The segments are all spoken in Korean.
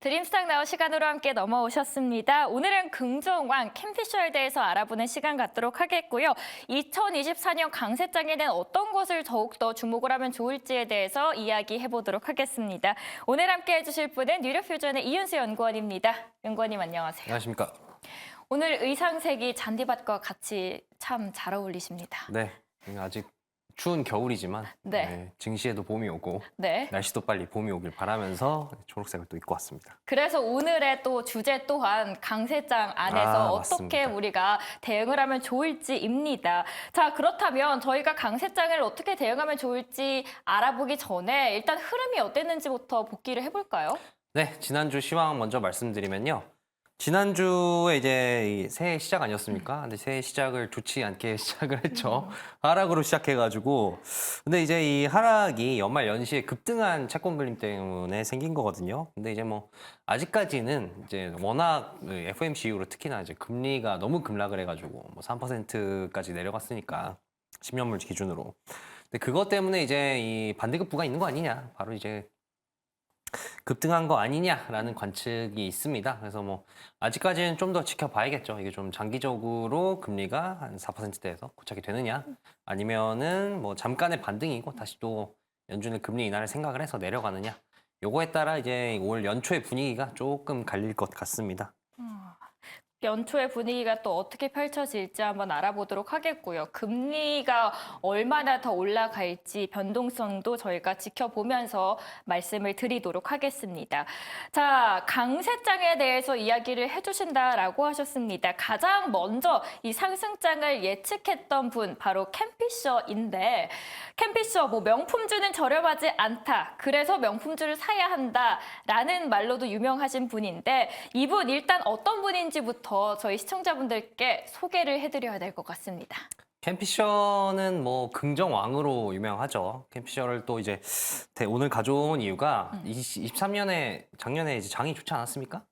드림스탁 나우 시간으로 함께 넘어오셨습니다. 오늘은 금종왕 캠피셔에 대해서 알아보는 시간 갖도록 하겠고요. 2024년 강세장에는 어떤 것을 더욱더 주목을 하면 좋을지에 대해서 이야기해보도록 하겠습니다. 오늘 함께 해주실 분은 뉴력퓨전의 이윤수 연구원입니다. 연구원님 안녕하세요. 안녕하십니까. 오늘 의상색이 잔디밭과 같이 참 잘 어울리십니다. 네, 아직 추운 겨울이지만 네. 증시에도 봄이 오고 네. 날씨도 빨리 봄이 오길 바라면서 초록색을 또 입고 왔습니다. 그래서 오늘의 또 주제 또한 강세장 안에서 어떻게 맞습니다. 우리가 대응을 하면 좋을지입니다. 자, 그렇다면 저희가 강세장을 어떻게 대응하면 좋을지 알아보기 전에 일단 흐름이 어땠는지부터 복기를 해볼까요? 네, 지난주 시황 먼저 말씀드리면요. 지난주에 이제 이 새해 시작 아니었습니까? 근데 새해 시작을 좋지 않게 시작을 했죠. 하락으로 시작해가지고. 근데 이제 이 하락이 연말 연시에 급등한 채권 그림 때문에 생긴 거거든요. 근데 이제 뭐 아직까지는 이제 워낙 FOMC 이후로 특히나 이제 금리가 너무 급락을 해가지고 뭐 3%까지 내려갔으니까 10년물 기준으로. 근데 그것 때문에 이제 이 반대급부가 있는 거 아니냐? 바로 이제 급등한 거 아니냐라는 관측이 있습니다. 그래서 뭐 아직까지는 좀 더 지켜봐야겠죠. 이게 좀 장기적으로 금리가 한 4%대에서 고착이 되느냐, 아니면은 뭐 잠깐의 반등이고 다시 또 연준의 금리 인하를 생각을 해서 내려가느냐. 요거에 따라 이제 올 연초의 분위기가 조금 갈릴 것 같습니다. 연초의 분위기가 또 어떻게 펼쳐질지 한번 알아보도록 하겠고요. 금리가 얼마나 더 올라갈지 변동성도 저희가 지켜보면서 말씀을 드리도록 하겠습니다. 자, 강세장에 대해서 이야기를 해주신다라고 하셨습니다. 가장 먼저 이 상승장을 예측했던 분 바로 캠피셔인데 캠피셔 뭐 명품주는 저렴하지 않다. 그래서 명품주를 사야 한다라는 말로도 유명하신 분인데 이분 일단 어떤 분인지부터 저희 시청자분들께 소개를 해드려야 될 것 같습니다. 캠피셔는 뭐 긍정왕으로 유명하죠. 캠피셔를 또 이제 오늘 가져온 이유가 23년에 작년에 이제 장이 좋지 않았습니까?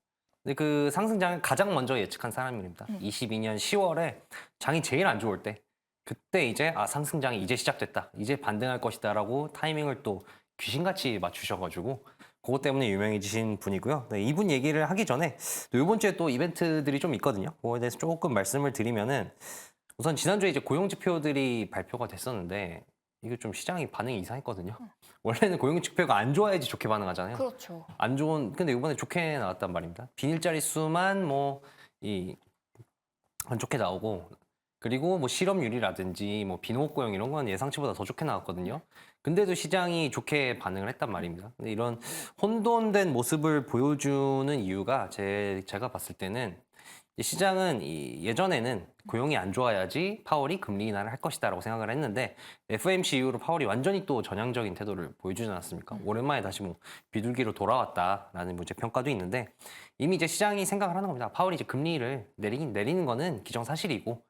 근데 그 상승장을 가장 먼저 예측한 사람입니다. 22년 10월에 장이 제일 안 좋을 때 그때 이제 상승장이 이제 시작됐다. 이제 반등할 것이다라고 타이밍을 또 귀신같이 맞추셔가지고 그것 때문에 유명해지신 분이고요. 네, 이분 얘기를 하기 전에 또 이번 주에 또 이벤트들이 좀 있거든요. 그거에 대해서 조금 말씀을 드리면은 우선 지난주에 이제 고용 지표들이 발표가 됐었는데 이게 좀 시장이 반응이 이상했거든요. 원래는 고용 지표가 안 좋아야지 좋게 반응하잖아요. 그렇죠. 안 좋은 근데 이번에 좋게 나왔단 말입니다. 비닐자리 수만 안 좋게 나오고 그리고 뭐 실업률이라든지 뭐 비농업 고용 이런 건 예상치보다 더 좋게 나왔거든요. 근데도 시장이 좋게 반응을 했단 말입니다. 근데 이런 혼돈된 모습을 보여주는 이유가 제가 봤을 때는 시장은 예전에는 고용이 안 좋아야지 파월이 금리 인하를 할 것이다라고 생각을 했는데 FOMC 이후로 파월이 완전히 또 전향적인 태도를 보여주지 않았습니까? 오랜만에 다시 뭐 비둘기로 돌아왔다라는 뭐 이제 평가도 있는데 이미 이제 시장이 생각을 하는 겁니다. 파월이 이제 금리를 내리는 거는 기정사실이고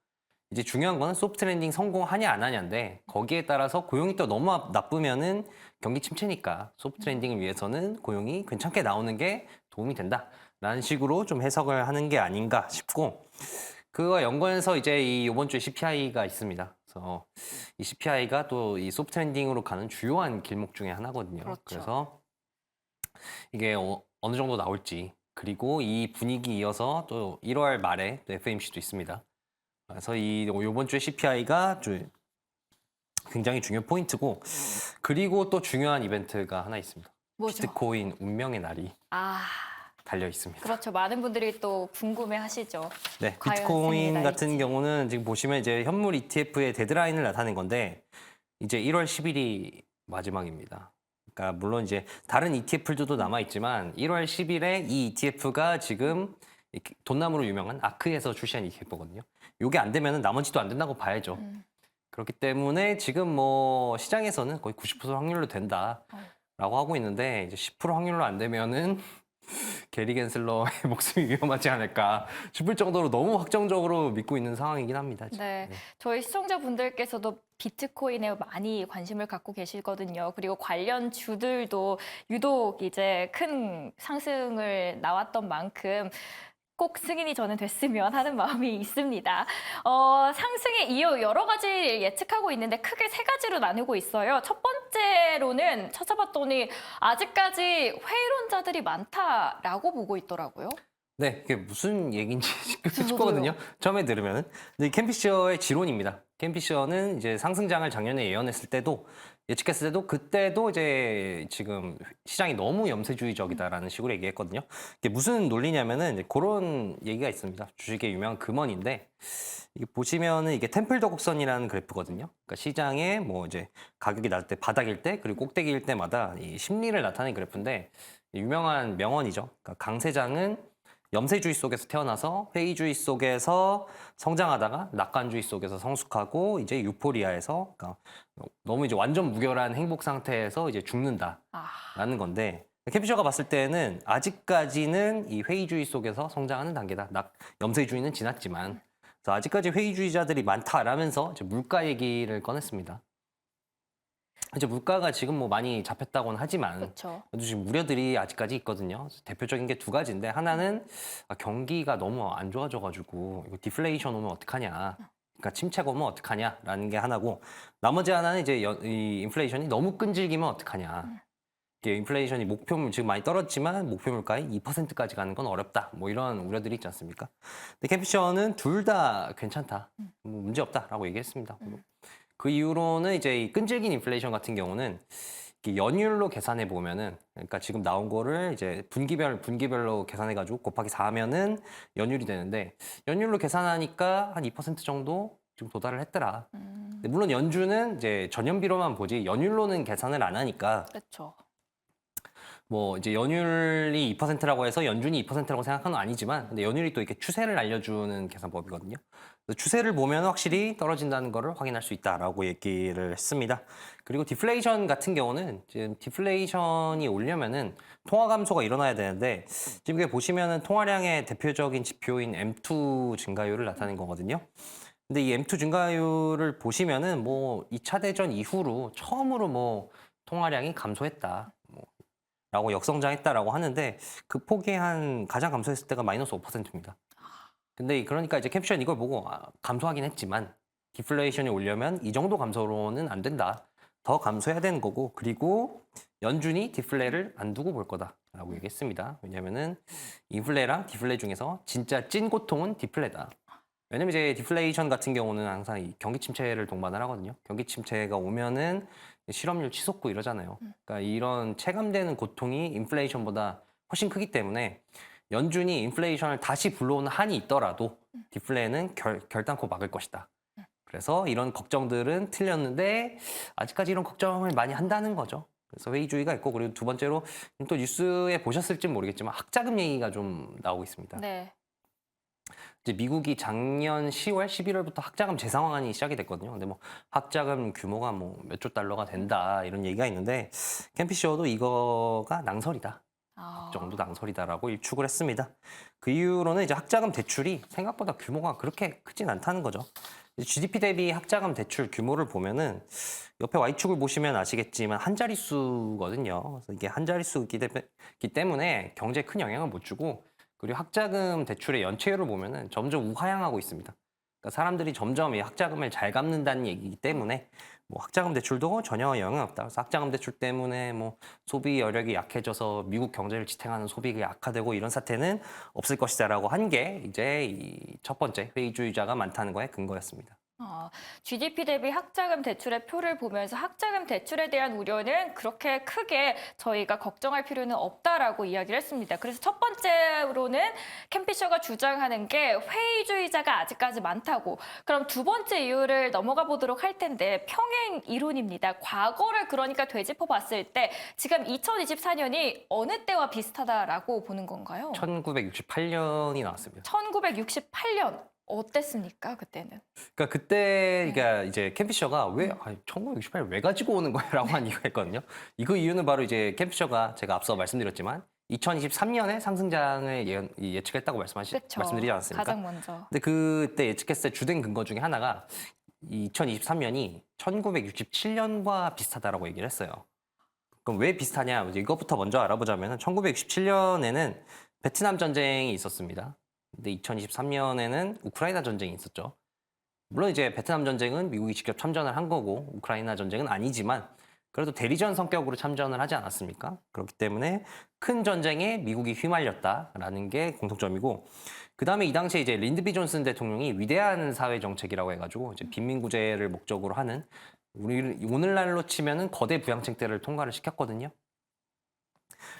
이제 중요한 거는 소프트 랜딩 성공하냐 안 하냐인데 거기에 따라서 고용이 또 너무 나쁘면은 경기 침체니까 소프트 랜딩을 위해서는 고용이 괜찮게 나오는 게 도움이 된다라는 식으로 좀 해석을 하는 게 아닌가 싶고 그거와 연관해서 이제 이번 주에 CPI가 있습니다. 그래서 이 CPI가 또 이 소프트 랜딩으로 가는 주요한 길목 중에 하나거든요. 그렇죠. 그래서 이게 어느 정도 나올지 그리고 이 분위기 이어서 또 1월 말에 또 FOMC도 있습니다. 그래서 이번 주에 CPI가 굉장히 중요한 포인트고 그리고 또 중요한 이벤트가 하나 있습니다. 뭐죠? 비트코인 운명의 날이 아, 달려 있습니다. 그렇죠. 많은 분들이 또 궁금해하시죠. 네, 과연 비트코인 승리가 같은 날지. 경우는 지금 보시면 이제 현물 ETF의 데드라인을 나타낸 건데 이제 1월 10일이 마지막입니다. 그러니까 물론 이제 다른 ETF들도 남아 있지만 1월 10일에 이 ETF가 지금 돈나무로 유명한 아크에서 출시한 ETF거든요. 이게 안 되면 나머지도 안 된다고 봐야죠. 그렇기 때문에 지금 뭐 시장에서는 거의 90% 확률로 된다라고 하고 있는데 이제 10% 확률로 안 되면은 게리 겐슬러의 목숨이 위험하지 않을까 싶을 정도로 너무 확정적으로 믿고 있는 상황이긴 합니다. 지금. 네, 저희 시청자분들께서도 비트코인에 많이 관심을 갖고 계시거든요. 그리고 관련 주들도 유독 이제 큰 상승을 나왔던 만큼 꼭 승인이 저는 됐으면 하는 마음이 있습니다. 상승의 이유 여러 가지 예측하고 있는데 크게 세 가지로 나누고 있어요. 첫 번째 번째로는 찾아봤더니 아직까지 회의론자들이 많다라고 보고 있더라고요. 네, 그게 무슨 얘기인지 저도요. 싶거든요. 처음에 들으면은. 근데 캠피셔의 지론입니다. 캠피셔는 이제 상승장을 작년에 예언했을 때도 예측했을 때도 그때도 이제 지금 시장이 너무 염세주의적이다라는 식으로 얘기했거든요. 이게 무슨 논리냐면은 이제 그런 얘기가 있습니다. 주식의 유명한 금원인데 이게 보시면은 이게 템플더 곡선이라는 그래프거든요. 그러니까 시장에 뭐 이제 가격이 낮을 때 바닥일 때 그리고 꼭대기일 때마다 이 심리를 나타내는 그래프인데 유명한 명언이죠. 그러니까 강세장은 염세주의 속에서 태어나서 회의주의 속에서 성장하다가 낙관주의 속에서 성숙하고 이제 유포리아에서 그러니까 너무 이제 완전 무결한 행복 상태에서 이제 죽는다라는 아, 건데 캠피셔가 봤을 때는 아직까지는 이 회의주의 속에서 성장하는 단계다. 염세주의는 지났지만 그래서 아직까지 회의주의자들이 많다라면서 이제 물가 얘기를 꺼냈습니다. 이제 물가가 지금 뭐 많이 잡혔다고는 하지만 그렇죠. 그래도 지금 우려들이 아직까지 있거든요. 대표적인 게 두 가지인데 하나는 경기가 너무 안 좋아져가지고 이거 디플레이션 오면 어떡하냐. 그러니까 침체가 오면 어떡하냐라는 게 하나고 나머지 하나는 이제 이 인플레이션이 너무 끈질기면 어떡하냐. 이게 인플레이션이 목표물 지금 많이 떨어졌지만 목표 물가의 2%까지 가는 건 어렵다. 뭐 이런 우려들이 있지 않습니까? 근데 캠피셔는 둘 다 괜찮다. 뭐 문제 없다라고 얘기했습니다. 그 이후로는 이제 이 끈질긴 인플레이션 같은 경우는 이렇게 연율로 계산해 보면은 그러니까 지금 나온 거를 이제 분기별로 계산해 가지고 곱하기 4하면은 연율이 되는데 연율로 계산하니까 한 2% 정도 지금 도달을 했더라. 근데 물론 연준은 이제 전년비로만 보지 연율로는 계산을 안 하니까 그렇죠. 뭐 이제 연율이 2%라고 해서 연준이 2%라고 생각하는 건 아니지만 근데 연율이 또 이렇게 추세를 알려주는 계산법이거든요. 그래서 추세를 보면 확실히 떨어진다는 거를 확인할 수 있다라고 얘기를 했습니다. 그리고 디플레이션 같은 경우는 지금 디플레이션이 오려면은 통화 감소가 일어나야 되는데 지금 이게 보시면은 통화량의 대표적인 지표인 M2 증가율을 나타낸 거거든요. 근데 이 M2 증가율을 보시면은 뭐 2차 대전 이후로 처음으로 뭐 통화량이 감소했다. 라고 역성장했다라고 하는데 그 폭이 한 가장 감소했을 때가 마이너스 5%입니다. 근데 그러니까 이제 캡션 이걸 보고 감소하긴 했지만 디플레이션이 오려면 이 정도 감소로는 안 된다. 더 감소해야 되는 거고 그리고 연준이 디플레를 안 두고 볼 거다라고 얘기했습니다. 왜냐면은 인플레랑 디플레 중에서 진짜 찐 고통은 디플레다. 왜냐면 이제 디플레이션 같은 경우는 항상 이 경기 침체를 동반을 하거든요. 경기 침체가 오면은 실업률 치솟고 이러잖아요. 그러니까 이런 체감되는 고통이 인플레이션보다 훨씬 크기 때문에 연준이 인플레이션을 다시 불러오는 한이 있더라도 디플레는 결단코 막을 것이다. 그래서 이런 걱정들은 틀렸는데 아직까지 이런 걱정을 많이 한다는 거죠. 그래서 회의주의가 있고 그리고 두 번째로 또 뉴스에 보셨을지 모르겠지만 학자금 얘기가 좀 나오고 있습니다. 네. 이제 미국이 작년 10월, 11월부터 학자금 재상환이 시작이 됐거든요. 근데 뭐 학자금 규모가 뭐 몇 조 달러가 된다 이런 얘기가 있는데 캠피셔도 이거가 낭설이다. 정도 낭설이다라고 일축을 했습니다. 그 이후로는 이제 학자금 대출이 생각보다 규모가 그렇게 크진 않다는 거죠. GDP 대비 학자금 대출 규모를 보면은 옆에 Y축을 보시면 아시겠지만 한 자릿수거든요. 그래서 이게 한 자릿수이기 때문에 경제에 큰 영향을 못 주고 그리고 학자금 대출의 연체율을 보면은 점점 우하향하고 있습니다. 그러니까 사람들이 점점 이 학자금을 잘 갚는다는 얘기이기 때문에 뭐 학자금 대출도 전혀 영향이 없다. 그래서 학자금 대출 때문에 뭐 소비 여력이 약해져서 미국 경제를 지탱하는 소비가 약화되고 이런 사태는 없을 것이다라고 한 게 이제 이 첫 번째 회의주의자가 많다는 거에 근거였습니다. GDP 대비 학자금 대출의 표를 보면서 학자금 대출에 대한 우려는 그렇게 크게 저희가 걱정할 필요는 없다라고 이야기를 했습니다. 그래서 첫 번째로는 캠피셔가 주장하는 게 회의주의자가 아직까지 많다고. 그럼 두 번째 이유를 넘어가 보도록 할 텐데 평행 이론입니다. 과거를 그러니까 되짚어 봤을 때 지금 2024년이 어느 때와 비슷하다라고 보는 건가요? 1968년이 나왔습니다. 1968년. 어땠습니까, 그때는? 그러니까 그때 그러니까 이제 캠피셔가 왜 1968년 왜 가지고 오는 거야라고 한 이유가 있거든요. 이거 이유는 바로 이제 캠피셔가 제가 앞서 말씀드렸지만 2023년에 상승장을 예측했다고 그쵸. 말씀드리지 않았습니까? 가장 먼저. 근데 그때 예측했을 때 주된 근거 중에 하나가 2023년이 1967년과 비슷하다라고 얘기를 했어요. 그럼 왜 비슷하냐? 이제 이것부터 먼저 알아보자면 1967년에는 베트남 전쟁이 있었습니다. 근데 2023년에는 우크라이나 전쟁이 있었죠. 물론 이제 베트남 전쟁은 미국이 직접 참전을 한 거고 우크라이나 전쟁은 아니지만 그래도 대리전 성격으로 참전을 하지 않았습니까? 그렇기 때문에 큰 전쟁에 미국이 휘말렸다라는 게 공통점이고, 그 다음에 이 당시에 이제 린드비 존슨 대통령이 위대한 사회 정책이라고 해가지고 이제 빈민구제를 목적으로 하는, 우리 오늘날로 치면은 거대 부양책들을 통과를 시켰거든요.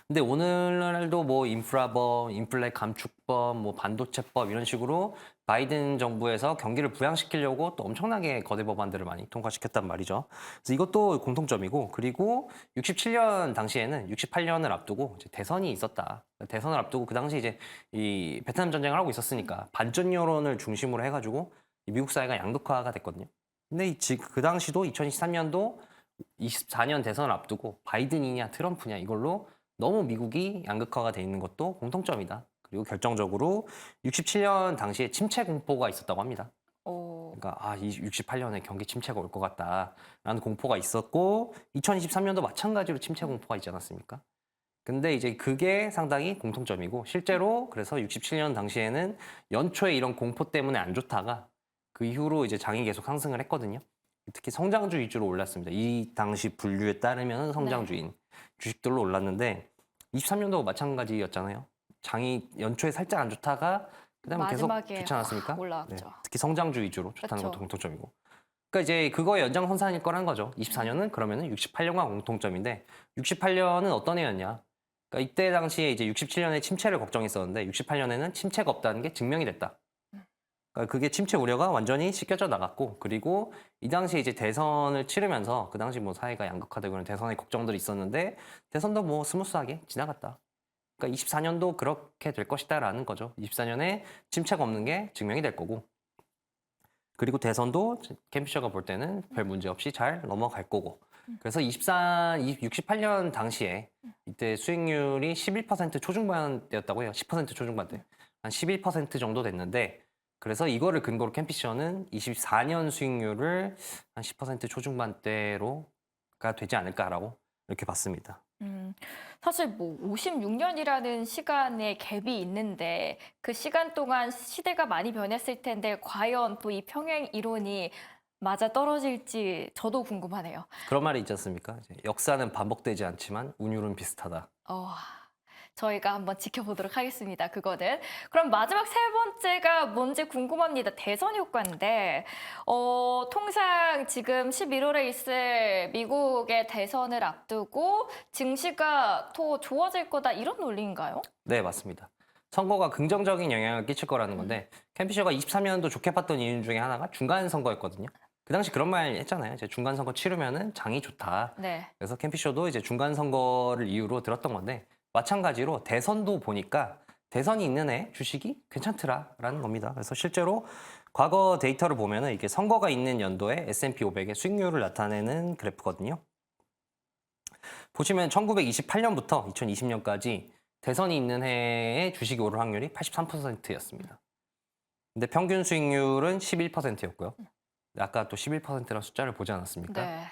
근데 오늘날도 뭐 인프라법, 인플레 감축법, 뭐 반도체법 이런 식으로 바이든 정부에서 경기를 부양시키려고 또 엄청나게 거대 법안들을 많이 통과시켰단 말이죠. 그래서 이것도 공통점이고, 그리고 67년 당시에는 68년을 앞두고 이제 대선이 있었다. 대선을 앞두고 그 당시 이제 이 베트남 전쟁을 하고 있었으니까 반전 여론을 중심으로 해가지고 이 미국 사회가 양극화가 됐거든요. 근데 그 당시도 2023년도 24년 대선을 앞두고 바이든이냐 트럼프냐 이걸로 너무 미국이 양극화가 돼 있는 것도 공통점이다. 그리고 결정적으로 67년 당시에 침체 공포가 있었다고 합니다. 오, 그러니까 이 68년에 경기 침체가 올 것 같다라는 공포가 있었고, 2023년도 마찬가지로 침체 공포가 있지 않았습니까? 근데 이제 그게 상당히 공통점이고, 실제로 그래서 67년 당시에는 연초에 이런 공포 때문에 안 좋다가 그 이후로 이제 장이 계속 상승을 했거든요. 특히 성장주 위주로 올랐습니다. 이 당시 분류에 따르면 성장주인 주식들로 올랐는데, 23년도 마찬가지였잖아요. 장이 연초에 살짝 안 좋다가 그다음에 계속 마지막에 좋지 않았습니까? 확 올라왔죠. 특히 성장주 위주로 좋다는 그쵸. 것도 공통점이고. 그러니까 이제 그거의 연장선상일 거란 거죠. 24년은 그러면은 68년과 공통점인데, 68년은 어떤 해였냐? 그러니까 이때 당시에 이제 67년에 침체를 걱정했었는데 68년에는 침체가 없다는 게 증명이 됐다. 그러니까 그게 침체 우려가 완전히 씻겨져 나갔고, 그리고 이 당시에 이제 대선을 치르면서 그 당시 뭐 사회가 양극화되고 이런 대선의 걱정들이 있었는데 대선도 뭐 스무스하게 지나갔다. 그러니까 24년도 그렇게 될 것이다라는 거죠. 24년에 침체가 없는 게 증명이 될 거고, 그리고 대선도 캠피셔가 볼 때는 별 문제 없이 잘 넘어갈 거고. 그래서 68년 당시에 이때 수익률이 11% 초중반대였다고 해요. 10% 초중반대. 한 11% 정도 됐는데, 그래서 이거를 근거로 캠피셔는 24년 수익률을 한 10% 초중반대로가 되지 않을까라고 이렇게 봤습니다. 사실 뭐 56년이라는 시간의 갭이 있는데 그 시간 동안 시대가 많이 변했을 텐데 과연 또 이 평행 이론이 맞아 떨어질지 저도 궁금하네요. 그런 말이 있지 않습니까? 이제 역사는 반복되지 않지만 운율은 비슷하다. 저희가 한번 지켜보도록 하겠습니다. 그거는. 그럼 마지막 세 번째가 뭔지 궁금합니다. 대선 효과인데, 통상 지금 11월에 있을 미국의 대선을 앞두고 증시가 더 좋아질 거다 이런 논리인가요? 네, 맞습니다. 선거가 긍정적인 영향을 끼칠 거라는 건데, 캠피셔가 23년도 좋게 봤던 이유 중에 하나가 중간 선거였거든요. 그 당시 그런 말 했잖아요. 이제 중간 선거 치르면은 장이 좋다. 네. 그래서 캠피셔도 이제 중간 선거를 이유로 들었던 건데, 마찬가지로 대선도 보니까 대선이 있는 해 주식이 괜찮더라라는 겁니다. 그래서 실제로 과거 데이터를 보면은 이게 선거가 있는 연도에 S&P 500의 수익률을 나타내는 그래프거든요. 보시면 1928년부터 2020년까지 대선이 있는 해에 주식이 오를 확률이 83%였습니다. 근데 평균 수익률은 11%였고요. 아까 또 11%라는 숫자를 보지 않았습니까? 네.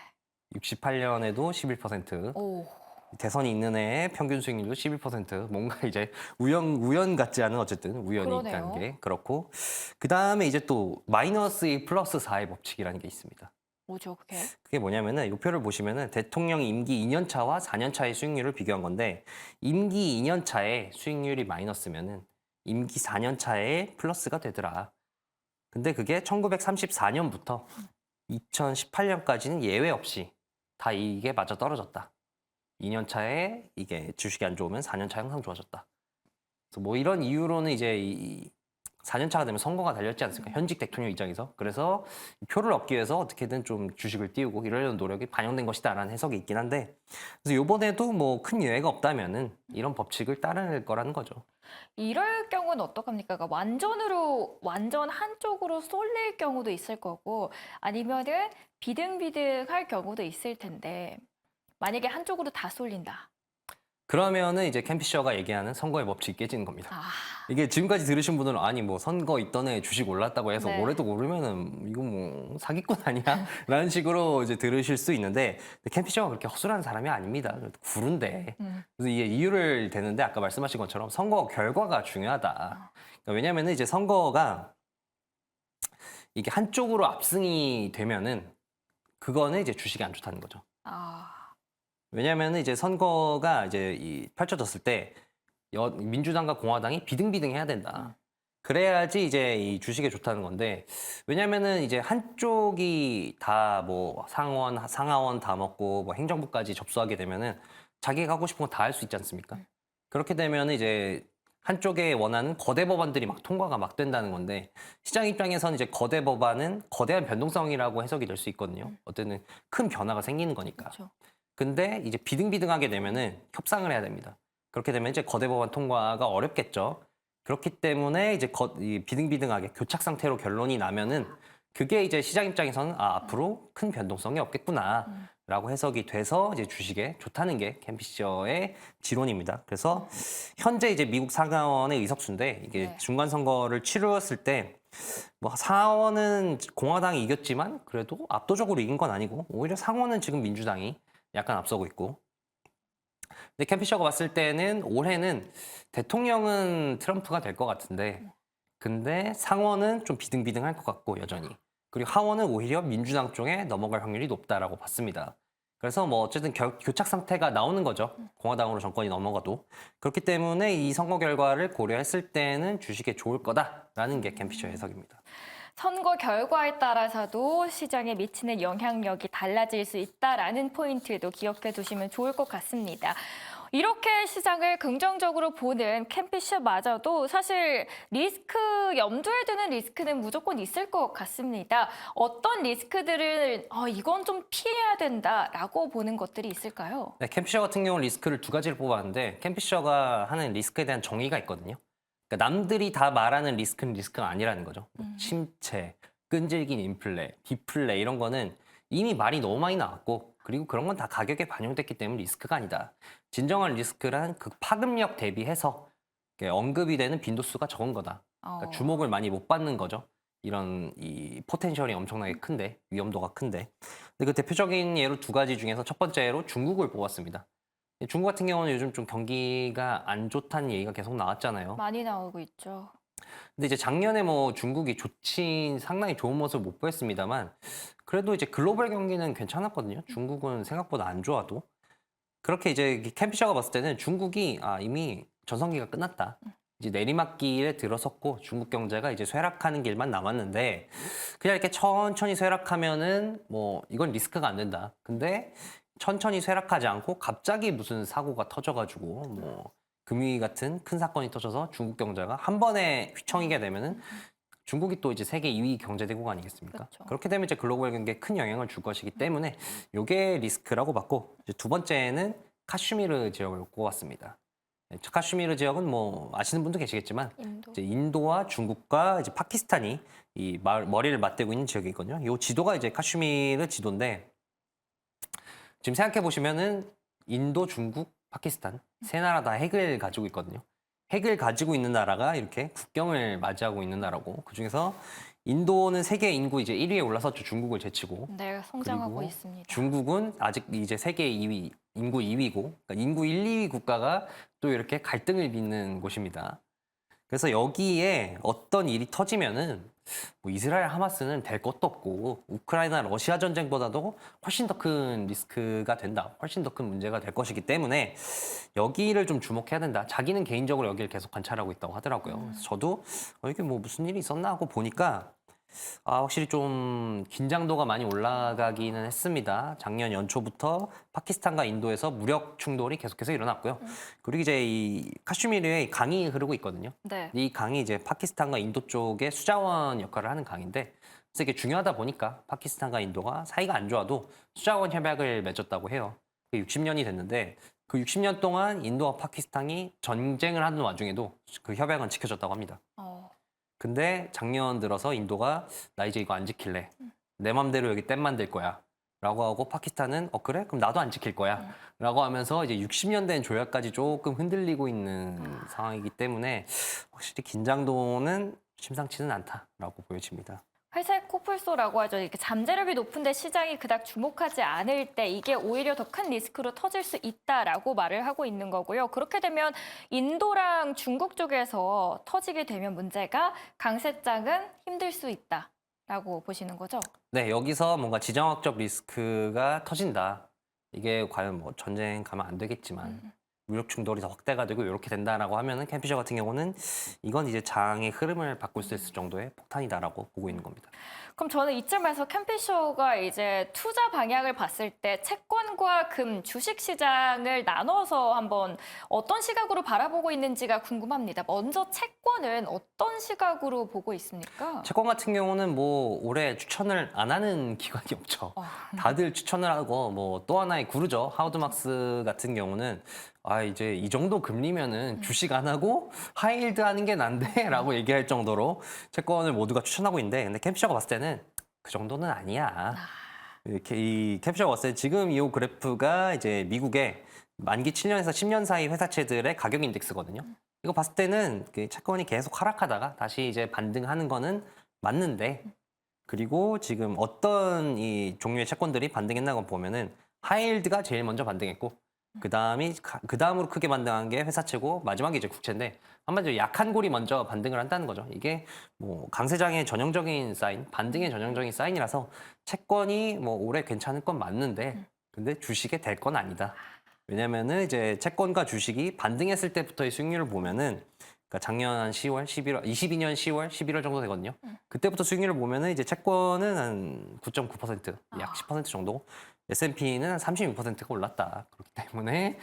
68년에도 11%, 오. 대선이 있는 해에 평균 수익률도 11%. 뭔가 이제 우연 같지 않은 어쨌든 우연이 그러네요. 있다는 게 그렇고, 그 다음에 이제 또 마이너스 2 플러스 4의 법칙이라는 게 있습니다. 뭐죠, 그게? 그게 뭐냐면은 이 표를 보시면은 대통령 임기 2년 차와 4년 차의 수익률을 비교한 건데, 임기 2년 차에 수익률이 마이너스면은 임기 4년 차에 플러스가 되더라. 근데 그게 1934년부터 2018년까지는 예외 없이 다 이게 맞아 떨어졌다. 2년 차에 이게 주식이 안 좋으면 4년 차 항상 좋아졌다. 그래서 뭐 이런 이유로는 이제 이 4년 차가 되면 선거가 달렸지 않습니까? 현직 대통령 입장에서. 그래서 표를 얻기 위해서 어떻게든 좀 주식을 띄우고 이러려는 노력이 반영된 것이다라는 해석이 있긴 한데, 그래서 이번에도 뭐 큰 예외가 없다면은 이런 법칙을 따를 거라는 거죠. 이럴 경우는 어떡합니까? 그러니까 완전 한쪽으로 쏠릴 경우도 있을 거고 아니면은 비등비등할 경우도 있을 텐데 만약에 한쪽으로 다 쏠린다. 그러면은 이제 캠피셔가 얘기하는 선거의 법칙이 깨지는 겁니다. 아, 이게 지금까지 들으신 분들은 아니 뭐 선거 있던 해 주식 올랐다고 해서 네. 올해도 오르면은 이거 뭐 사기꾼 아니야? 라는 식으로 이제 들으실 수 있는데, 캠피셔가 그렇게 허술한 사람이 아닙니다. 구른데. 그래서 이게 이유를 대는데 아까 말씀하신 것처럼 선거 결과가 중요하다. 그러니까 왜냐면은 이제 선거가 이게 한쪽으로 압승이 되면은 그거는 이제 주식이 안 좋다는 거죠. 아, 왜냐하면 이제 선거가 이제 펼쳐졌을 때 민주당과 공화당이 비등비등해야 된다. 그래야지 이제 이 주식에 좋다는 건데 왜냐면은 이제 한쪽이 다 뭐 상하원 다 먹고 뭐 행정부까지 접수하게 되면은 자기가 하고 싶은 거 다 할 수 있지 않습니까? 그렇게 되면은 이제 한쪽에 원하는 거대 법안들이 막 통과가 막 된다는 건데 시장 입장에서는 이제 거대 법안은 거대한 변동성이라고 해석이 될 수 있거든요. 어쨌든 큰 변화가 생기는 거니까. 그렇죠. 근데 이제 비등비등하게 되면은 협상을 해야 됩니다. 그렇게 되면 이제 거대 법안 통과가 어렵겠죠. 그렇기 때문에 이제 이 비등비등하게 교착 상태로 결론이 나면은 그게 이제 시장 입장에서는 앞으로 큰 변동성이 없겠구나라고 해석이 돼서 이제 주식에 좋다는 게 캠피셔의 지론입니다. 그래서 현재 이제 미국 상하원의 의석수인데 이게 네. 중간 선거를 치렀을 때 뭐 상원은 공화당이 이겼지만 그래도 압도적으로 이긴 건 아니고 오히려 상원은 지금 민주당이 약간 앞서고 있고 근데 캠피셔가 봤을 때는 올해는 대통령은 트럼프가 될 것 같은데 근데 상원은 좀 비등비등할 것 같고 여전히 그리고 하원은 오히려 민주당 쪽에 넘어갈 확률이 높다라고 봤습니다. 그래서 뭐 어쨌든 교착 상태가 나오는 거죠. 공화당으로 정권이 넘어가도. 그렇기 때문에 이 선거 결과를 고려했을 때는 주식에 좋을 거다라는 게 캠피셔 해석입니다. 선거 결과에 따라서도 시장에 미치는 영향력이 달라질 수 있다라는 포인트도 기억해 두시면 좋을 것 같습니다. 이렇게 시장을 긍정적으로 보는 캠피셔마저도 사실 염두에 두는 리스크는 무조건 있을 것 같습니다. 어떤 리스크들을 이건 좀 피해야 된다라고 보는 것들이 있을까요? 네, 캠피셔 같은 경우는 리스크를 두 가지를 뽑았는데 캠피셔가 하는 리스크에 대한 정의가 있거든요. 그러니까 남들이 다 말하는 리스크는 리스크가 아니라는 거죠. 뭐 침체, 끈질긴 인플레, 디플레 이런 거는 이미 말이 너무 많이 나왔고 그리고 그런 건 다 가격에 반영됐기 때문에 리스크가 아니다. 진정한 리스크란 그 파급력 대비해서 언급이 되는 빈도수가 적은 거다. 그러니까 주목을 많이 못 받는 거죠. 이런 이 포텐셜이 엄청나게 큰데 위험도가 큰데 근데 그 대표적인 예로 두 가지 중에서 첫 번째로 중국을 뽑았습니다. 중국 같은 경우는 요즘 좀 경기가 안 좋다는 얘기가 계속 나왔잖아요. 많이 나오고 있죠. 근데 이제 작년에 뭐 중국이 상당히 좋은 모습을 못 보였습니다만 그래도 이제 글로벌 경기는 괜찮았거든요. 중국은 생각보다 안 좋아도 그렇게 이제 캠피셔가 봤을 때는 중국이 이미 전성기가 끝났다. 이제 내리막길에 들어섰고 중국 경제가 이제 쇠락하는 길만 남았는데 그냥 이렇게 천천히 쇠락하면은 뭐 이건 리스크가 안 된다. 근데 천천히 쇠락하지 않고 갑자기 무슨 사고가 터져가지고 뭐 금위 같은 큰 사건이 터져서 중국 경제가 한 번에 휘청이게 되면은 중국이 또 이제 세계 2위 경제대국 아니겠습니까? 그렇죠. 그렇게 되면 이제 글로벌 경기에 큰 영향을 줄 것이기 때문에 이게 리스크라고 봤고 이제 두 번째는 카슈미르 지역을 꼽았습니다. 카슈미르 지역은 뭐 아시는 분도 계시겠지만 인도. 이제 인도와 중국과 이제 파키스탄이 머리를 맞대고 있는 지역이거든요. 이 지도가 이제 카슈미르 지도인데 지금 생각해 보시면은 인도, 중국, 파키스탄 세 나라 다 핵을 가지고 있거든요. 핵을 가지고 있는 나라가 이렇게 국경을 맞이하고 있는 나라고 그중에서 인도는 세계 인구 이제 1위에 올라섰죠. 중국을 제치고. 네, 성장하고 그리고 있습니다. 중국은 아직 이제 세계 2위, 인구 2위고 그러니까 인구 1, 2위 국가가 또 이렇게 갈등을 빚는 곳입니다. 그래서 여기에 어떤 일이 터지면은 뭐 이스라엘 하마스는 될 것도 없고 우크라이나 러시아 전쟁보다도 훨씬 더 큰 리스크가 된다. 훨씬 더 큰 문제가 될 것이기 때문에 여기를 좀 주목해야 된다. 자기는 개인적으로 여기를 계속 관찰하고 있다고 하더라고요. 그래서 저도 이게 뭐 무슨 일이 있었나 하고 보니까 확실히 좀 긴장도가 많이 올라가기는 했습니다. 작년 연초부터 파키스탄과 인도에서 무력 충돌이 계속해서 일어났고요. 그리고 이제 이 카슈미르에 강이 흐르고 있거든요. 네. 이 강이 이제 파키스탄과 인도 쪽의 수자원 역할을 하는 강인데 그래서 이게 중요하다 보니까 파키스탄과 인도가 사이가 안 좋아도 수자원 협약을 맺었다고 해요. 60년이 됐는데 그 60년 동안 인도와 파키스탄이 전쟁을 하는 와중에도 그 협약은 지켜졌다고 합니다. 근데 작년 들어서 인도가 나 이제 이거 안 지킬래. 내 맘대로 여기 댐 만들 거야. 라고 하고 파키스탄은 그래? 그럼 나도 안 지킬 거야. 라고 하면서 이제 60년 된 조약까지 조금 흔들리고 있는 상황이기 때문에 확실히 긴장도는 심상치는 않다라고 보여집니다. 회색 코뿔소라고 하죠. 이렇게 잠재력이 높은데 시장이 그닥 주목하지 않을 때 이게 오히려 더 큰 리스크로 터질 수 있다라고 말을 하고 있는 거고요. 그렇게 되면 인도랑 중국 쪽에서 터지게 되면 문제가 강세장은 힘들 수 있다라고 보시는 거죠? 네, 여기서 뭔가 지정학적 리스크가 터진다. 이게 과연 뭐 전쟁 가면 안 되겠지만 무력 충돌이 더 확대가 되고 이렇게 된다라고 하면은 캠피셔 같은 경우는 이건 이제 장의 흐름을 바꿀 수 있을 정도의 폭탄이다라고 보고 있는 겁니다. 그럼 저는 이쯤에서 캠피쇼가 이제 투자 방향을 봤을 때 채권과 금, 주식 시장을 나눠서 한번 어떤 시각으로 바라보고 있는지가 궁금합니다. 먼저 채권은 어떤 시각으로 보고 있습니까? 채권 같은 경우는 뭐 올해 추천을 안 하는 기관이 없죠. 다들 추천을 하고 뭐 또 하나의 구루죠. 하우드막스 같은 경우는 아 이제 이 정도 금리면은 주식 안 하고 하이힐드 하는 게 난데라고 얘기할 정도로 채권을 모두가 추천하고 있는데 근데 캠피셔가 봤을 때는 그 정도는 아니야. 이렇게 이 캠피셔가 봤을 때 지금 이 그래프가 이제 미국의 만기 7년에서 10년 사이 회사채들의 가격 인덱스거든요. 이거 봤을 때는 그 채권이 계속 하락하다가 다시 이제 반등하는 거는 맞는데 그리고 지금 어떤 이 종류의 채권들이 반등했나고 보면은 하이힐드가 제일 먼저 반등했고 그 다음으로 크게 반등한 게 회사채고 마지막에 이제 국채인데 한마디로 약한 골이 먼저 반등을 한다는 거죠. 이게 뭐 강세장의 전형적인 사인, 반등의 전형적인 사인이라서 채권이 뭐 올해 괜찮을 건 맞는데 근데 주식에 될 건 아니다. 왜냐면은 이제 채권과 주식이 반등했을 때부터의 수익률을 보면은 그러니까 작년 한 10월, 11월, 22년 10월, 11월 정도 되거든요. 그때부터 수익률을 보면은 이제 채권은 한 9.9%, 약 10% 정도, S&P는 한 36%가 올랐다. 그렇기 때문에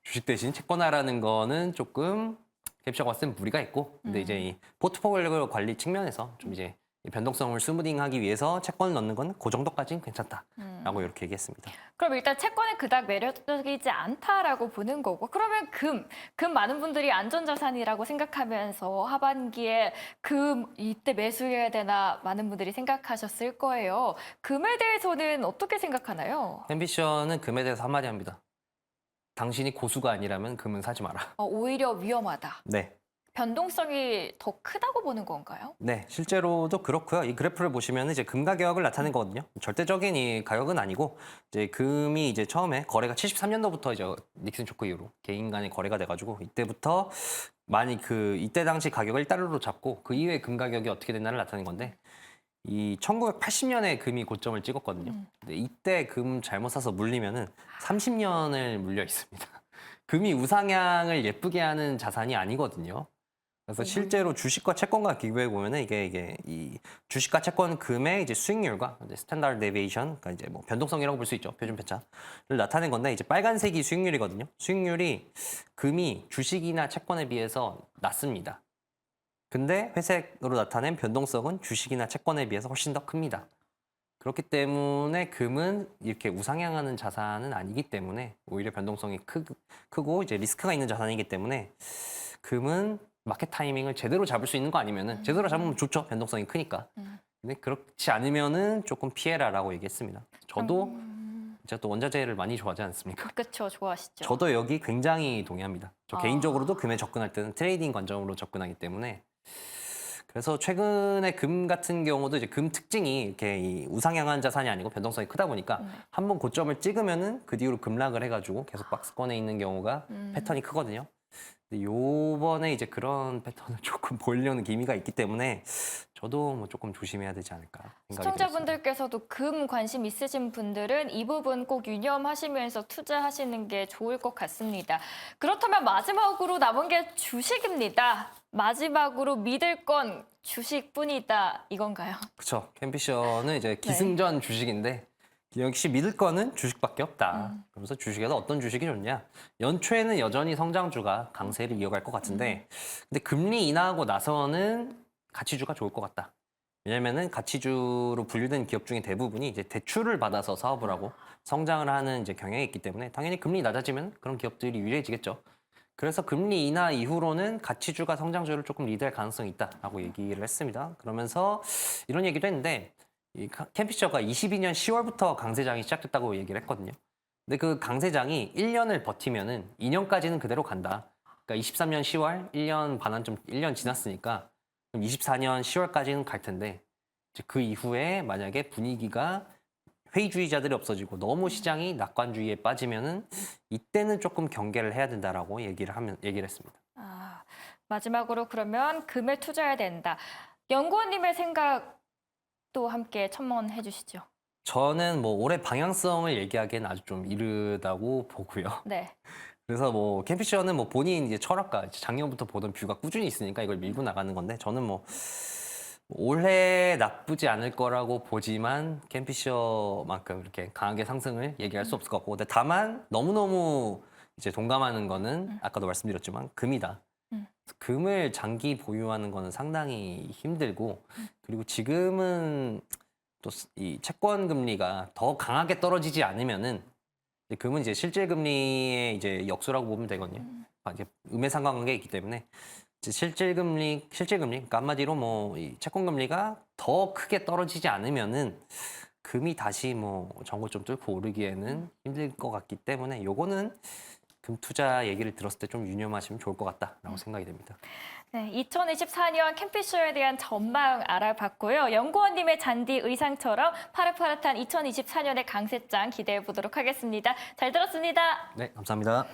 주식 대신 채권화라는 거는 조금 캡셔가 봤을 땐 무리가 있고, 근데 이제 이 포트폴리오 관리 측면에서 좀 이제 이 변동성을 스무딩하기 위해서 채권을 넣는 건 그 정도까지는 괜찮다라고 이렇게 얘기했습니다. 그럼 일단 채권은 그닥 매력적이지 않다라고 보는 거고 그러면 금 많은 분들이 안전자산이라고 생각하면서 하반기에 금 이때 매수해야 되나 많은 분들이 생각하셨을 거예요. 금에 대해서는 어떻게 생각하나요? 앰비션은 금에 대해서 한마디 합니다. 당신이 고수가 아니라면 금은 사지 마라. 오히려 위험하다. 네. 변동성이 더 크다고 보는 건가요? 네, 실제로도 그렇고요. 이 그래프를 보시면 이제 금 가격을 나타낸 거거든요. 절대적인 이 가격은 아니고 이제 금이 이제 처음에 거래가 73년도부터 이제 닉슨 초크 이후로 개인 간의 거래가 돼가지고 이때부터 많이 이때 당시 가격을 1달러로 잡고 그 이후에 금 가격이 어떻게 됐나를 나타낸 건데 이 1980년에 금이 고점을 찍었거든요. 근데 이때 금 잘못 사서 물리면은 30년을 물려 있습니다. 금이 우상향을 예쁘게 하는 자산이 아니거든요. 그래서 실제로 주식과 채권과 비교해 보면은 이게 이 주식과 채권 금의 이제 수익률과 이제 스탠다드 데비에이션, 그러니까 이제 뭐 변동성이라고 볼 수 있죠. 표준 편차를 나타낸 건데 이제 빨간색이 수익률이거든요. 수익률이 금이 주식이나 채권에 비해서 낮습니다. 근데 회색으로 나타낸 변동성은 주식이나 채권에 비해서 훨씬 더 큽니다. 그렇기 때문에 금은 이렇게 우상향하는 자산은 아니기 때문에 오히려 변동성이 크고 이제 리스크가 있는 자산이기 때문에 금은 마켓 타이밍을 제대로 잡을 수 있는 거 아니면은 제대로 잡으면 좋죠. 변동성이 크니까. 근데 그렇지 않으면은 조금 피해라라고 얘기했습니다. 저도 제가 또 원자재를 많이 좋아하지 않습니까? 그렇죠. 좋아하시죠. 저도 여기 굉장히 동의합니다. 저 개인적으로도 금에 접근할 때는 트레이딩 관점으로 접근하기 때문에 그래서 최근에 금 같은 경우도 이제 금 특징이 이렇게 이 우상향한 자산이 아니고 변동성이 크다 보니까 한번 고점을 찍으면은 그 뒤로 급락을 해가지고 계속 박스권에 있는 경우가 패턴이 크거든요. 근데 요번에 이제 그런 패턴을 조금 보이려는 기미가 있기 때문에 저도 뭐 조금 조심해야 되지 않을까 생각이 들었습니다. 시청자분들께서도 금 관심 있으신 분들은 이 부분 꼭 유념하시면서 투자하시는 게 좋을 것 같습니다. 그렇다면 마지막으로 남은 게 주식입니다. 마지막으로 믿을 건 주식뿐이다 이건가요? 그렇죠. 캠피셔는 이제 기승전 주식인데 역시 믿을 거는 주식밖에 없다. 그러면서 주식에서 어떤 주식이 좋냐? 연초에는 여전히 성장주가 강세를 이어갈 것 같은데 근데 금리 인하하고 나서는 가치주가 좋을 것 같다. 왜냐면은 가치주로 분류된 기업 중에 대부분이 이제 대출을 받아서 사업을 하고 성장을 하는 이제 경향이 있기 때문에 당연히 금리 낮아지면 그런 기업들이 유리해지겠죠. 그래서 금리 인하 이후로는 가치주가 성장주를 조금 리드할 가능성이 있다라고 얘기를 했습니다. 그러면서 이런 얘기도 했는데 이 캠피셔가 22년 10월부터 강세장이 시작됐다고 얘기를 했거든요. 근데 그 강세장이 1년을 버티면은 2년까지는 그대로 간다. 그러니까 23년 10월, 1년 반환 좀 1년 지났으니까 그럼 24년 10월까지는 갈 텐데 이제 그 이후에 만약에 분위기가 회의주의자들이 없어지고 너무 시장이 낙관주의에 빠지면은 이때는 조금 경계를 해야 된다라고 얘기를 했습니다. 마지막으로 그러면 금에 투자해야 된다. 연구원님의 생각도 함께 첨언해 주시죠. 저는 뭐 올해 방향성을 얘기하기엔 아주 좀 이르다고 보고요. 네. 그래서 뭐 캠피셔는 뭐 본인 이제 철학과 이제 작년부터 보던 뷰가 꾸준히 있으니까 이걸 밀고 나가는 건데 저는 뭐 올해 나쁘지 않을 거라고 보지만 캠피셔만큼 이렇게 강하게 상승을 얘기할 수 없을 것 같고 근데 다만 너무너무 이제 동감하는 거는 아까도 말씀드렸지만 금이다. 금을 장기 보유하는 거는 상당히 힘들고 그리고 지금은 또 이 채권 금리가 더 강하게 떨어지지 않으면은 이제 금은 이제 실질 금리의 이제 역수라고 보면 되거든요. 이제 음의 상관관계가 있기 때문에 이제 실질 금리, 그러니까 한마디로 뭐 이 채권 금리가 더 크게 떨어지지 않으면은 금이 다시 뭐 전고 좀 뚫고 오르기에는 힘들 것 같기 때문에 요거는 금 투자 얘기를 들었을 때 좀 유념하시면 좋을 것 같다라고 생각이 됩니다. 네, 2024년 캠피쇼에 대한 전망 알아봤고요. 연구원님의 잔디 의상처럼 파릇파릇한 2024년의 강세장 기대해 보도록 하겠습니다. 잘 들었습니다. 네, 감사합니다.